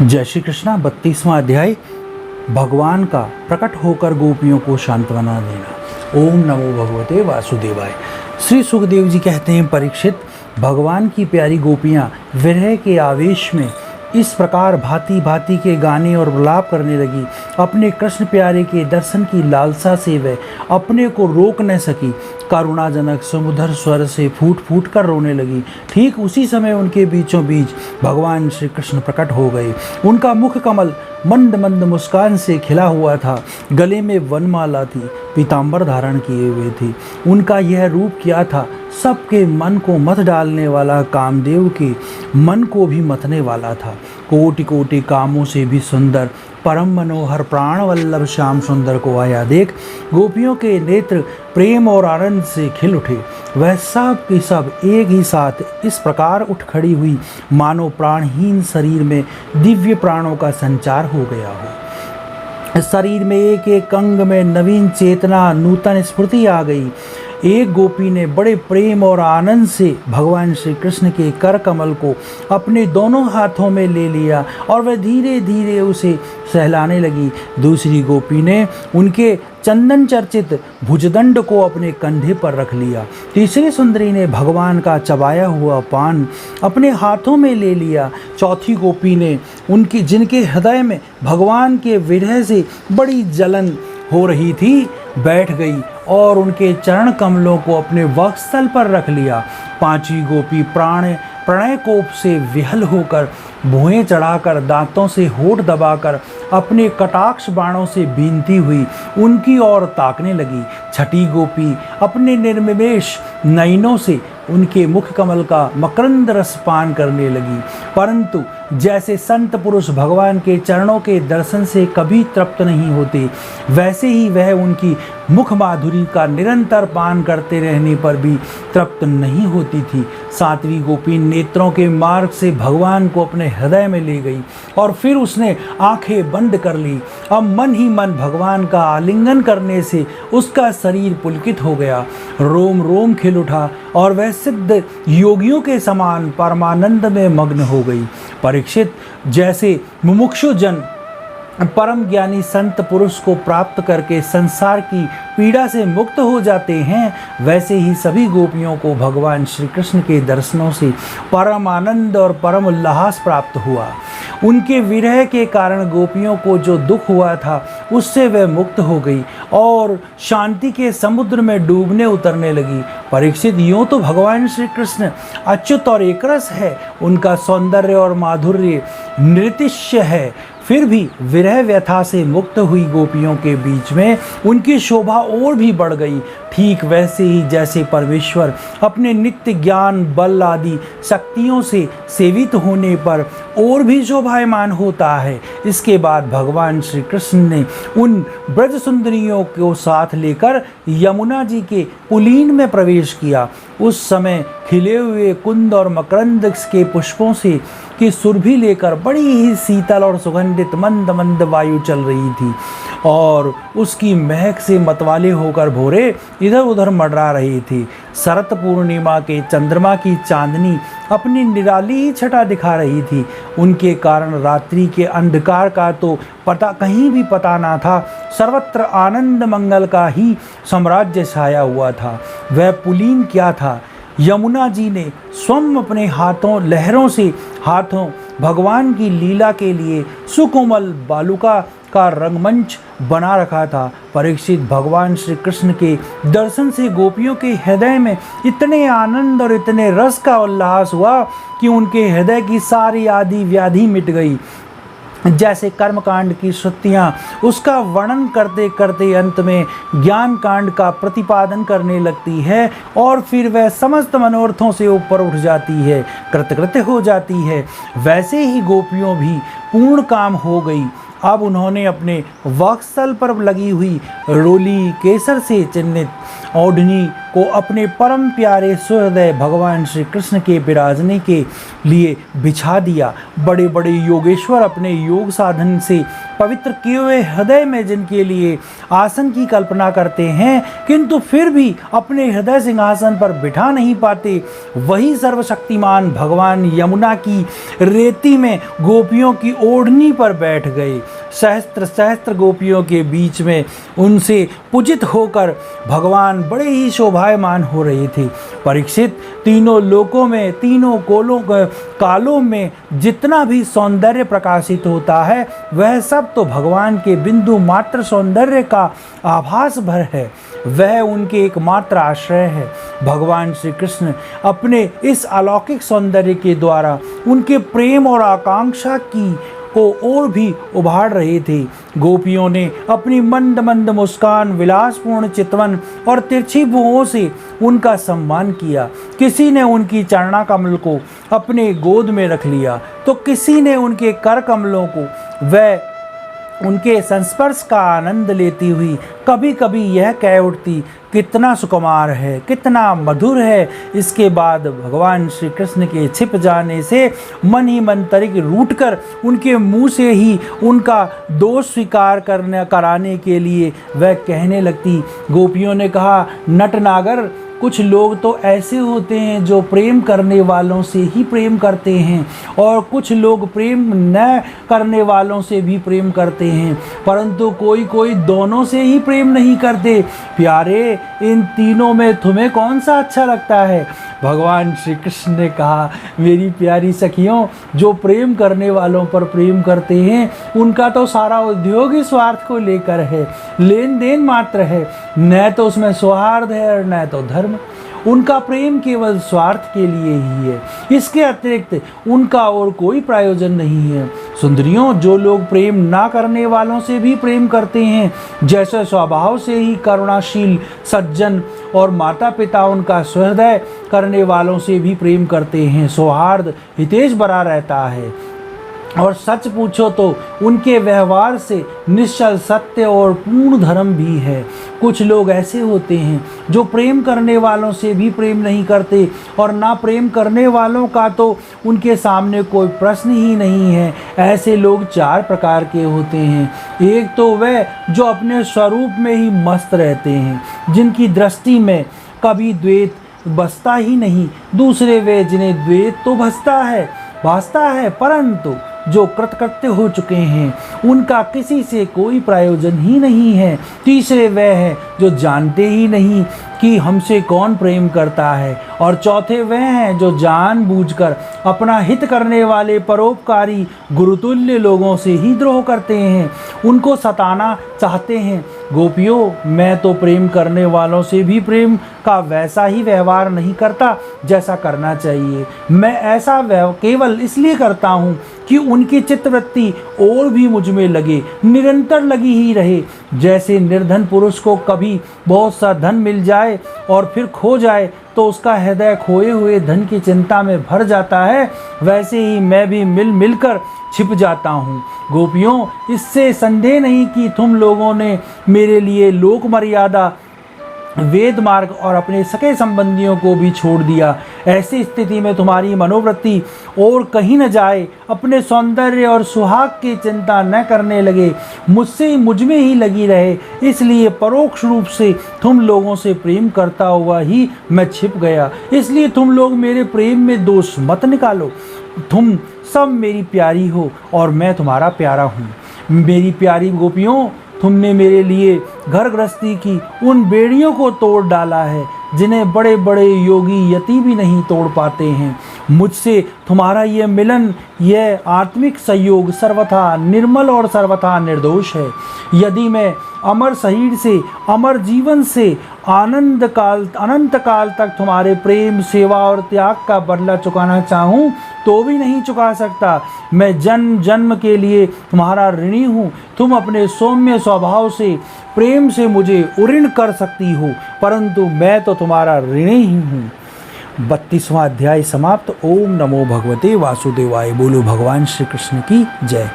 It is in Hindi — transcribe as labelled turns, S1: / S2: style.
S1: जय श्री कृष्णा। 32वां अध्याय, भगवान का प्रकट होकर गोपियों को सांत्वना देना। ओम नमो भगवते वासुदेवाय। श्री सुखदेव जी कहते हैं, परीक्षित, भगवान की प्यारी गोपियां विरह के आवेश में इस प्रकार भांति भांति के गाने और विलाप करने लगी। अपने कृष्ण प्यारे के दर्शन की लालसा से वह अपने को रोक न सकी। करुणाजनक सुमधुर स्वर से फूट फूट कर रोने लगी। ठीक उसी समय उनके बीचों बीच भगवान श्री कृष्ण प्रकट हो गए। उनका मुख कमल मंद मंद मुस्कान से खिला हुआ था। गले में वनमाला थी, पीताम्बर धारण किए हुए थे। उनका यह रूप क्या था? सबके मन को मथ डालने वाला, कामदेव के मन को भी मथने वाला था। कोटि कोटि कामों से भी सुंदर, परम मनोहर प्राण वल्लभ श्याम सुंदर को आया देख गोपियों के नेत्र प्रेम और आनंद से खिल उठे। वह सब की सब एक ही साथ इस प्रकार उठ खड़ी हुई मानो प्राणहीन शरीर में दिव्य प्राणों का संचार हो गया हो। शरीर में एक एक अंग में नवीन चेतना, नूतन स्फूर्ति आ गई। एक गोपी ने बड़े प्रेम और आनंद से भगवान श्री कृष्ण के कर कमल को अपने दोनों हाथों में ले लिया और वह धीरे धीरे उसे सहलाने लगी। दूसरी गोपी ने उनके चंदन चर्चित भुजदंड को अपने कंधे पर रख लिया। तीसरी सुंदरी ने भगवान का चबाया हुआ पान अपने हाथों में ले लिया। चौथी गोपी ने जिनके हृदय में भगवान के विरह से बड़ी जलन हो रही थी, बैठ गई और उनके चरण कमलों को अपने वक्षस्थल पर रख लिया। पांचवी गोपी प्रणय कोप से विहल होकर भुएं चढ़ाकर दांतों से होठ दबाकर अपने कटाक्ष बाणों से बीनती हुई उनकी ओर ताकने लगी। छठी गोपी अपने निर्निमेष नयनों से उनके मुख कमल का मकरंद रस पान करने लगी। परंतु जैसे संत पुरुष भगवान के चरणों के दर्शन से कभी तृप्त नहीं होते, वैसे ही वह उनकी मुख माधुरी का निरंतर पान करते रहने पर भी तृप्त नहीं होती थी। सातवीं गोपी नेत्रों के मार्ग से भगवान को अपने हृदय में ले गई और फिर उसने आंखें बंद कर ली। अब मन ही मन भगवान का आलिंगन करने से उसका शरीर पुलकित हो गया, रोम रोम खिल उठा और वह सिद्ध योगियों के समान परमानंद में मग्न हो गई। परीक्षित, जैसे मुमुक्षु जन परम ज्ञानी संत पुरुष को प्राप्त करके संसार की पीड़ा से मुक्त हो जाते हैं, वैसे ही सभी गोपियों को भगवान श्री कृष्ण के दर्शनों से परम आनंद और परम उल्लास प्राप्त हुआ। उनके विरह के कारण गोपियों को जो दुख हुआ था उससे वह मुक्त हो गई और शांति के समुद्र में डूबने उतरने लगी। परीक्षित, यूँ तो भगवान श्री कृष्ण अच्युत और एकरस है, उनका सौंदर्य और माधुर्य नृतिश्य है, फिर भी विरह व्यथा से मुक्त हुई गोपियों के बीच में उनकी शोभा और भी बढ़ गई। ठीक वैसे ही जैसे परमेश्वर अपने नित्य ज्ञान, बल आदि शक्तियों से सेवित होने पर और भी शोभायमान होता है। इसके बाद भगवान श्री कृष्ण ने उन ब्रज सुंदरियों को साथ लेकर यमुना जी के पुलीन में प्रवेश किया। उस समय खिले हुए कुंद और मकरंद के पुष्पों से की सुरभि लेकर बड़ी ही शीतल और सुगंधित मंद मंद वायु चल रही थी और उसकी महक से मतवाले होकर भोरे इधर उधर मंडरा रहे थे। शरत पूर्णिमा के चंद्रमा की चांदनी अपनी निराली ही छटा दिखा रही थी। उनके कारण रात्रि के अंधकार का तो कहीं भी पता ना था। सर्वत्र आनंद मंगल का ही साम्राज्य छाया हुआ था। वह पुलीन क्या था? यमुना जी ने स्वयं अपने लहरों से हाथों भगवान की लीला के लिए सुकोमल बालुका का रंगमंच बना रखा था। परीक्षित, भगवान श्री कृष्ण के दर्शन से गोपियों के हृदय में इतने आनंद और इतने रस का उल्लास हुआ कि उनके हृदय की सारी आदि व्याधि मिट गई। जैसे कर्मकांड की श्रुतियाँ उसका वर्णन करते करते अंत में ज्ञान कांड का प्रतिपादन करने लगती है और फिर वह समस्त मनोरथों से ऊपर उठ जाती है, कृतकृत्य हो जाती है, वैसे ही गोपियों भी पूर्ण काम हो गई। अब उन्होंने अपने वक्षस्थल पर लगी हुई रोली केसर से चिन्हित ओढ़नी को अपने परम प्यारे सुहृदय भगवान श्री कृष्ण के विराजने के लिए बिछा दिया। बड़े बड़े योगेश्वर अपने योग साधन से पवित्र किए हुए हृदय में जिनके लिए आसन की कल्पना करते हैं, किंतु फिर भी अपने हृदय सिंहासन पर बिठा नहीं पाते, वही सर्वशक्तिमान भगवान यमुना की रेती में गोपियों की ओढ़नी पर बैठ गए। सहस्त्र सहस्त्र गोपियों के बीच में उनसे पूजित होकर भगवान बड़े ही शोभायमान हो रहे थे। परीक्षित, तीनों लोकों में, तीनों कालों में जितना भी सौंदर्य प्रकाशित होता है, वह सब तो भगवान के बिंदु मात्र सौंदर्य का आभास भर है। वह उनके एकमात्र आश्रय है। भगवान श्री कृष्ण अपने इस अलौकिक सौंदर्य के द्वारा उनके प्रेम और आकांक्षा को और भी उभार रहे थे। गोपियों ने अपनी मंद मंद मुस्कान, विलासपूर्ण चितवन और तिरछी भुओं से उनका सम्मान किया। किसी ने उनकी चरणा कमल को अपने गोद में रख लिया, तो किसी ने उनके कर कमलों को वह उनके संस्पर्श का आनंद लेती हुई कभी कभी यह कह उठती, कितना सुकुमार है, कितना मधुर है। इसके बाद भगवान श्री कृष्ण के छिप जाने से मन ही मन तरीक रूठकर उनके मुंह से ही उनका दोष स्वीकार कराने के लिए वह कहने लगती। गोपियों ने कहा, नटनागर, कुछ लोग तो ऐसे होते हैं जो प्रेम करने वालों से ही प्रेम करते हैं, और कुछ लोग प्रेम न करने वालों से भी प्रेम करते हैं, परंतु कोई कोई दोनों से ही प्रेम नहीं करते। प्यारे, इन तीनों में तुम्हें कौन सा अच्छा लगता है? भगवान श्री कृष्ण ने कहा, मेरी प्यारी सखियों, जो प्रेम करने वालों पर प्रेम करते हैं, उनका तो सारा उद्योग ही स्वार्थ को लेकर है, लेन देन मात्र है, न तो उसमें सौहार्द है और न तो धर्म। उनका प्रेम केवल स्वार्थ के लिए ही है, इसके अतिरिक्त उनका और कोई प्रयोजन नहीं है। सुंदरियों, जो लोग प्रेम ना करने वालों से भी प्रेम करते हैं, जैसे स्वभाव से ही करुणाशील सज्जन और माता पिता उनका सहृदय करने वालों से भी प्रेम करते हैं, सौहार्द हितेश बना रहता है। और सच पूछो तो उनके व्यवहार से निश्चल सत्य और पूर्ण धर्म भी है। कुछ लोग ऐसे होते हैं जो प्रेम करने वालों से भी प्रेम नहीं करते, और ना प्रेम करने वालों का तो उनके सामने कोई प्रश्न ही नहीं है। ऐसे लोग चार प्रकार के होते हैं। एक तो वह जो अपने स्वरूप में ही मस्त रहते हैं, जिनकी दृष्टि में कभी द्वैत बसता ही नहीं। दूसरे वे जिन्हें द्वैत तो भासता है, परंतु जो कृतकृत्य हो चुके हैं, उनका किसी से कोई प्रयोजन ही नहीं है। तीसरे वह हैं जो जानते ही नहीं कि हमसे कौन प्रेम करता है, और चौथे वह हैं जो जानबूझकर अपना हित करने वाले परोपकारी गुरुतुल्य लोगों से ही द्रोह करते हैं, उनको सताना चाहते हैं। गोपियों, मैं तो प्रेम करने वालों से भी प्रेम का वैसा ही व्यवहार नहीं करता जैसा करना चाहिए। मैं ऐसा केवल इसलिए करता हूँ कि उनकी चित्तवृत्ति और भी मुझ में लगे, निरंतर लगी ही रहे। जैसे निर्धन पुरुष को कभी बहुत सा धन मिल जाए और फिर खो जाए तो उसका हृदय खोए हुए धन की चिंता में भर जाता है, वैसे ही मैं भी मिलकर छिप जाता हूँ। गोपियों, इससे संदेह नहीं कि तुम लोगों ने मेरे लिए लोक मर्यादा, वेद मार्ग और अपने सके संबंधियों को भी छोड़ दिया। ऐसी स्थिति में तुम्हारी मनोवृत्ति और कहीं न जाए, अपने सौंदर्य और सुहाग की चिंता न करने लगे, मुझ में ही लगी रहे। इसलिए परोक्ष रूप से तुम लोगों से प्रेम करता हुआ ही मैं छिप गया। इसलिए तुम लोग मेरे प्रेम में दोष मत निकालो। तुम सब मेरी प्यारी हो और मैं तुम्हारा प्यारा हूँ। मेरी प्यारी गोपियों, तुमने मेरे लिए घर गृहस्थी की उन बेड़ियों को तोड़ डाला है जिन्हें बड़े बड़े योगी यति भी नहीं तोड़ पाते हैं। मुझसे तुम्हारा ये मिलन, यह आत्मिक संयोग सर्वथा निर्मल और सर्वथा निर्दोष है। यदि मैं अमर शरीर से, अमर जीवन से अनंत काल तक तुम्हारे प्रेम, सेवा और त्याग का बदला चुकाना चाहूँ तो भी नहीं चुका सकता। मैं जन्म जन्म के लिए तुम्हारा ऋणी हूँ। तुम अपने सौम्य स्वभाव से, प्रेम से मुझे उऋण कर सकती हो, परंतु मैं तो तुम्हारा ऋणी ही हूँ। 32वां अध्याय समाप्त। ओम नमो भगवते वासुदेवाय। बोलो भगवान श्री कृष्ण की जय।